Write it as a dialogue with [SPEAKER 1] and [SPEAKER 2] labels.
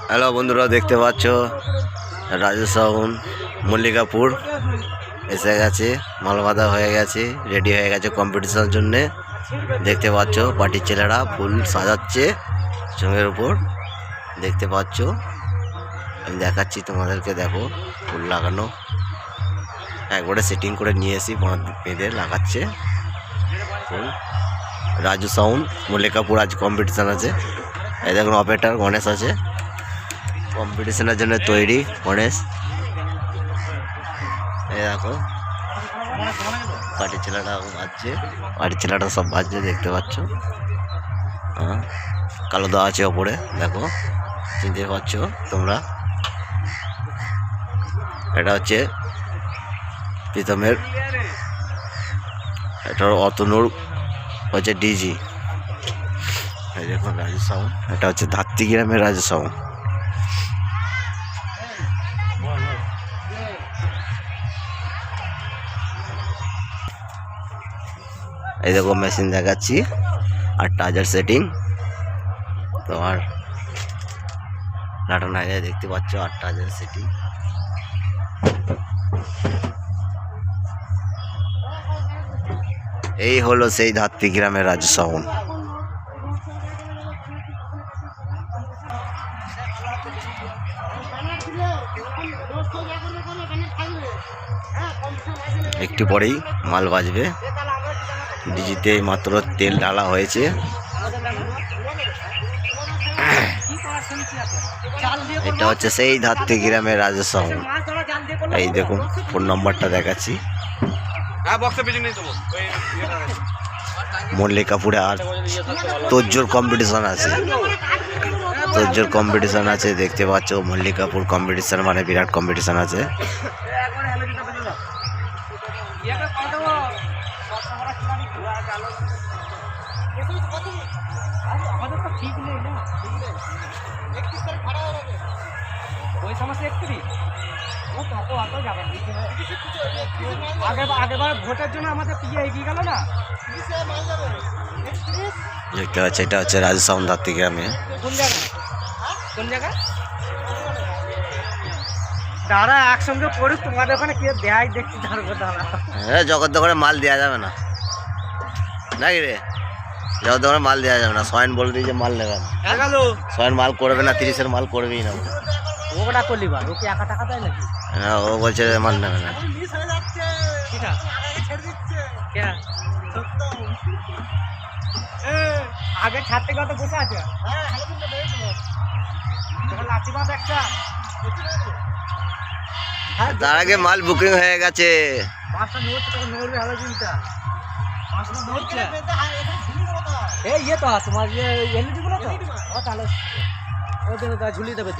[SPEAKER 1] Hello বন্ধুরা, দেখতে পাচ্ছ রাজু সাউন্ড মল্লিকাপুর এসে গেছে, মাল বাঁধা হয়ে গেছে, রেডি হয়ে গেছে কম্পিটিশনের জন্যে। দেখতে পাচ্ছ পার্টির ছেলেরা ফুল সাজাচ্ছে চোঙের উপর, দেখতে পাচ্ছ। আমি দেখাচ্ছি তোমাদেরকে, দেখো ফুল লাগানো একবারে সেটিং করে নিয়ে এসি বেঁধে লাগাচ্ছে ফুল। রাজু সাউন্ড মল্লিকাপুর আজ কম্পিটিশান আছে। এই দেখুন অপারেটর গণেশ আছে, কম্পিটিশনের জন্য তৈরি গণেশ। এই দেখো পার্টির ছেলেটা বাজছে, পার্টির ছেলেটা সব বাজছে দেখতে পাচ্ছ। হ্যাঁ, কালো দেওয়া আছে ওপরে, দেখো চিনতে পারছো তোমরা। এটা হচ্ছে প্রীতমের, এটা অতনুর হচ্ছে ডিজি। এই দেখুন রাজু সাউন্ড, এটা হচ্ছে ধাত্রী গ্রামের রাজু সাউন্ড। এই দেখো মেশিন দেখাচ্ছি আর টাজার সেটিং তোমার লাটন হাইলে দেখতে পাচ্ছ, আর টাজার সেটিং। এই হলো সেই ধাত্রী গ্রামের রাজু সাউন্ড। একটু পরেই মাল বাজবে, ডিজিতে মাত্র তেল ঢালা হয়েছে। এটা হচ্ছে সেই ধাত্রী গ্রামের রাজু সাউন্ড। এই দেখুন ফোন নম্বরটা দেখাচ্ছি। মল্লিকাপুরে আর তোজ্জোর কম্পিটিশন আছে, তোজ্জোর কম্পিটিশন আছে দেখতে পাচ্ছ। মল্লিকাপুর কম্পিটিশন মানে বিরাট কম্পিটিশন আছে। দেখতে পাচ্ছি এটা হচ্ছে রাজু সাউন্ড ধাত্রী গ্রামে।
[SPEAKER 2] দাঁড়া একসঙ্গে পড়ুক, তোমাদের ওখানে কে দেয় দেখতে থাকবে। দাঁড়া,
[SPEAKER 1] হ্যাঁ জগৎ দোকানে মাল দেওয়া যাবে না নাকি রে? জগৎ দোকানে মাল দেওয়া যাবে না। সয়ন বলে দিই যে মাল নেবে না, সয়ন মাল করবে না, 30-এর মাল করবেই না।
[SPEAKER 2] ওটা করলি বা ওকে 1 টাকা দেয় নাকি?
[SPEAKER 1] হ্যাঁ, ও বলছে মাল নেবে না।
[SPEAKER 2] আগে ছাড়তে কত বসে আছে,
[SPEAKER 1] তার আগে মাল বুকিং হয়ে গেছে।
[SPEAKER 2] এই ইয়ে তো তোমার এলইডি গুলো তো, তাহলে ঝুলিয়ে দেবে।